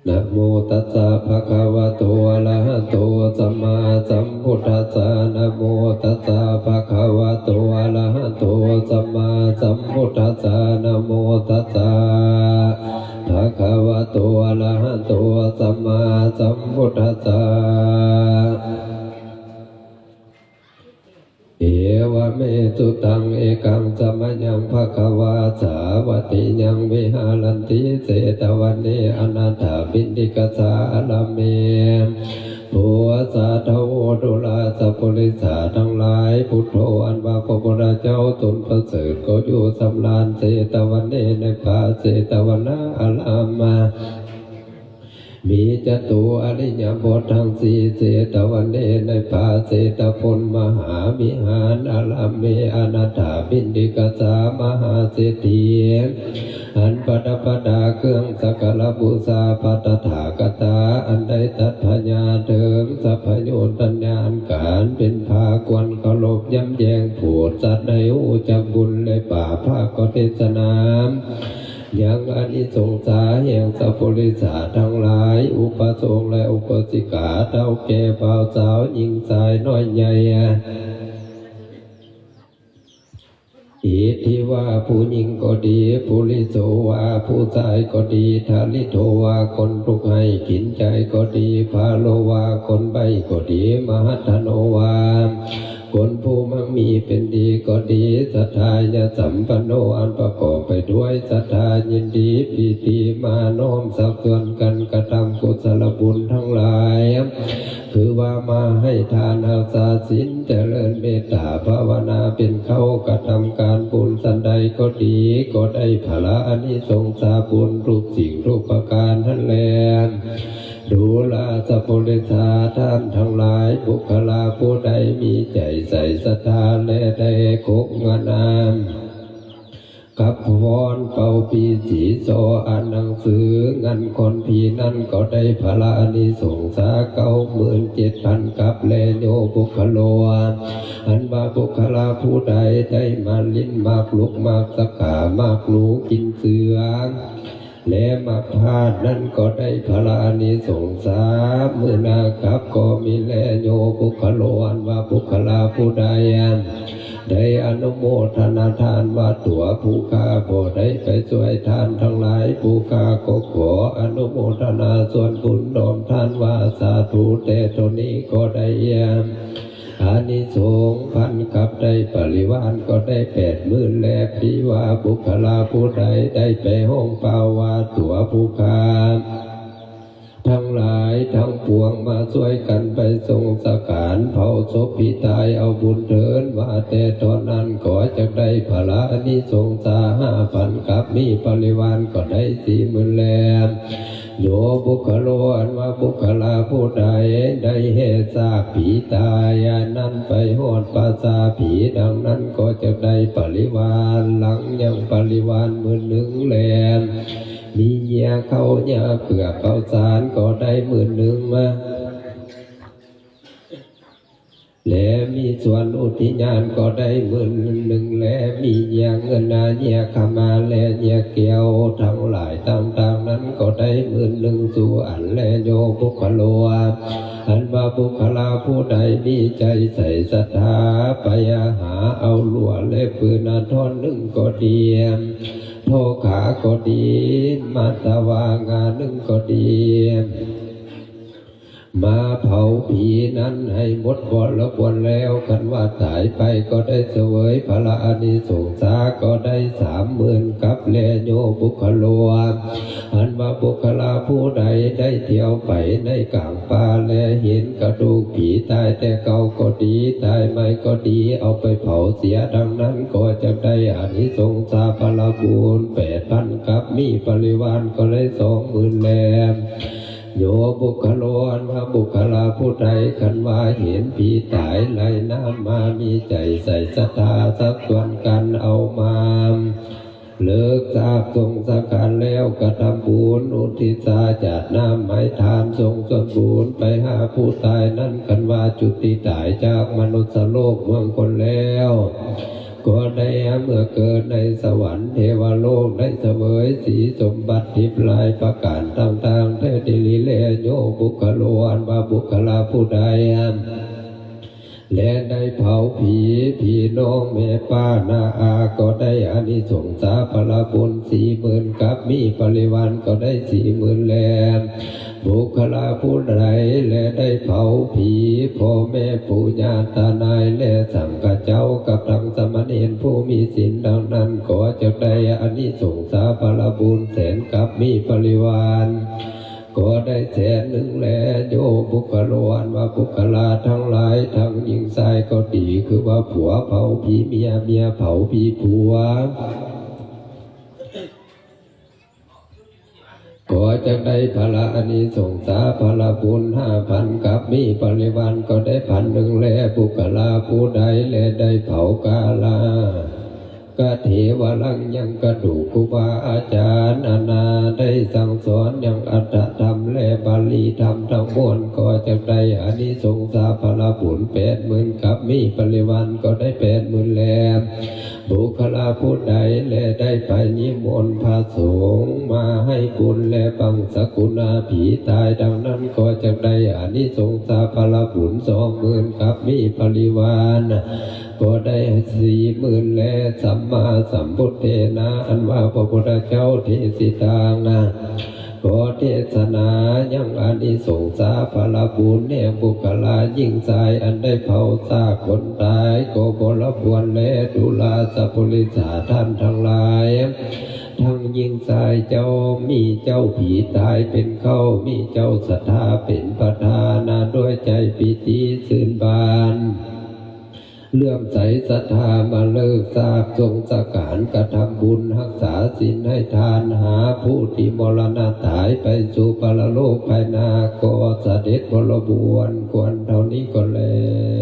นะโมตัสสะภะคะวะโตอะระหะโตสัมมาสัมพุทธัสสะนะโมตัสสะภะคะวะโตอะระหะโตสัมมาสัมพุทธัสสะนะโมตัสสะภะคะวะโตอะระหะโตสัมมาสัมพุทธัสสะเอวะเมสุตังเอกังสัมมยังภะคะวาสาวติยังวิหารันติเสตวันเนอนันถาปิณฑิกสาลาเมผัวสาธโวดุลาสัพพุริสาทั้งหลายพุทโธอันว่าพระพุทธเจ้าตนประเสริฐก็อยู่สำราญเสตวันเนในป่าเสตวนาอลามามีจตุอริยบททั้งสี่เสตวันเนในป่าเสตพลมหาวิหารอลาเมอนาถาบิณฑิกสามหาเศรษฐีอันปดาเครื่องสักการบูชาปัตถาคตาอันใดตัดพญาเถิงสัพพโยตัญญาณการเป็นภาควันเคารพย้ำแยงผูดสัตว์ในอุจักบุญและป่าภาคก็เทศนายังอานิสงสาแห่งสัพพุริสาทั้งหลายอุปสงค์และอุปสิกาเท่าแก่บ่าวสาวหญิงชายน้อยใหญ่อิทธิว่าผู้หญิงก็ดีผู้ลิโสว่าผู้ชายก็ดีทาลิโทว่าคนทุกข์ให้ขินใจก็ดีพาโลว่าคนใบก็ดีมหัทโนว่าคนผู้มั่งมีเป็นดีก็ดีศรัทธายะสัมปันโนอันประกอบไปด้วยศรัทธายินดีปีติมาโน้มสักส่วนกันกระทำกุศลบุญทั้งหลายคือว่ามาให้ทานอาสาศีลเจริญเมตตาภาวนาเป็นเขากระทำการบุญสันใดก็ดีก็ได้ผลอานิสงสาบุญทุกสิ่งทุกประการทั้งแลดูลาสัพพุริสาท่านทั้งหลายบุคลาผู้ใดมีใจใส่ศรัทธาและได้คบงานามกับพรเป่าปีสีโซอ่านหนังสืองันคนพีนั่นก็ได้พระอานิสงสา97,000กับแลโยบุคโลอันว่าบุคลาผู้ใดได้มาลิ้นมากลุกมากสกามากหนูกินเสือและมาพาดนั้นก็ได้พระอานิสงสามื่อนาครับก็มีแลโยบุคโลอันว่าบุคลาผู้ใดได้อนุโมทนาทานว่าตัวผู้ข้าบ่ได้ไปช่วยทานทั้งหลายผู้ข้าก็ขออนุโมทนาส่วนบุญน้อมทานว่าสาธุแต่ตนนี้ก็ได้อานิสงส์พันกับได้ปริวานก็ได้80,000แลพี่ว่าบุคลาผู้ใดได้ไปห้องเปล่าว่าตัวผู้ข้าทั้งหลายทั้งปวงมาช่วยกันไปทรงสการเผาศพพี่ตายเอาบุญเถินว่าแต่ตอนนั้นขอจะได้พระอานิสงสา5,000กับมีปริวานก็ได้40,000แลโยบุคโลอันว่าบุคลาผู้ใดได้เหตุซากผีตายนั้นไปหอดปราสาทผีดังนั้นก็จะได้ปริวานหลังยังปริวาน10,000แลมีเหี้ยเขาเหี้ยเปลือกเขาสารก็ได้10,000มาและมีส่วนอุทิญาณก็ได้10,000และมีเหี้ยเงินนาเหี้ยขมาและเหี้ยเกี่ยวทั้งหลายต่างๆนั้นก็ได้10,000สู่อันและโยบุคโลอันว่าบุคลาผู้ใดมีใจใส่ศรัทธาไปหาเอาลวดและปืนท่อนหนึ่งก็ดีโทขาก็ดีมาตาวางาหนึ่งก็ดีมาเผาผีนั้นให้หมดบแล้วกันว่าตายไปก็ได้เสวยพระอานิสงสาก็ได้30,000กับแลโยบุคโลอันว่าบุคลาผู้ใดได้เที่ยวไปในกลางป่าและเห็นกระดูกผีตายแต่เก่าก็ดีตายใหม่ก็ดีเอาไปเผาเสียดังนั้นก็จะได้อานิสงสาพละบุญ8,000กับมีปริวานก็ได้20,000แลโยบุคโลอันว่าบุคลาผู้ใดคันว่าเห็นผีตายไหลน้ำมามีใจใส่ศรัทธาสักส่วนกันเอามาเลิกทราบทรงสักการแล้วกระทำบุญอุทิศจัดน้ำไม้ทานทรงส่วนบุญไปหาผู้ตายนั้นคันว่าจุติตายจากมนุษย์โลกเมืองคนแล้ว ก็ได้เมื่อเกิดในสวรรค์เทวโลกได้เสวยสีสมบัติทิพย์ลายประการต่างๆแต่ดิลิเลโยบุคโลอันว่าบุคลาผู้ใดและได้เผาผีพี่น้องแม่ป้านาอาก็ได้อานิสงสาภลบุญ40,000กับมีปริวารก็ได้40,000แลบุคลาผู้ใดและได้เผาผีพ่อแม่ปู่ย่าตานายและสังฆเจ้ากับทั้งสมณเณรผู้มีศีลดังนั้นก็จะได้อานิสงสาภลบุญแสนกับมีปริวารก็ได้100,000แลโยบุคโลอันว่าบุคลาทั้งหลายทั้งหญิงชายก็ดีคือว่าผัวเผาผีเมียเมียเผาผีผัวก็จะได้พละอานิสงสาภลบุญ5,000กับมีปริวารก็ได้1,000แลบุคลาผู้ใดแลได้เผากาลากะเทวลังยังกระดูกครูบาอาจารย์นาได้สั่งสอนยังอัตถธรรมและบาลีธรรมทั้งมวลก็จะได้อานิสงสาภลบุญ80,000กับมีปริวารก็ได้80,000แลบุคลาผู้ใดและได้ไปนิมนต์พระสงฆ์มาให้บุญและบังสกุณาผีตายดังนั้นก็จะได้อานิสงสาภลบุญ20,000กับมีปริวารก็ได้40,000และสัมมาสัมพุทเทนะอันว่าพระพุทธเจ้าเทศิตางก็เทศนายังอานิสงสาภลบุญเนี่ยบุคลายิ่งชายอันได้เผาซากคนตายก็บรบวนและดุลาสัพพุริสาท่านทั้งหลายทั้งยิ่งชายเจ้ามีเจ้าผีตายเป็นเข้ามีเจ้าศรัทธาเป็นประธานาด้วยใจปิติชื่นบานเลื่อมใสศรัทธามาเลิกทราบทรงสการกระทำบุญรักษาศีลให้ทานหาผู้ที่มรณะตายไปสู่ปรโลกภายนาก็เสด็จบรบวนควรเท่านี้ก็แล้ว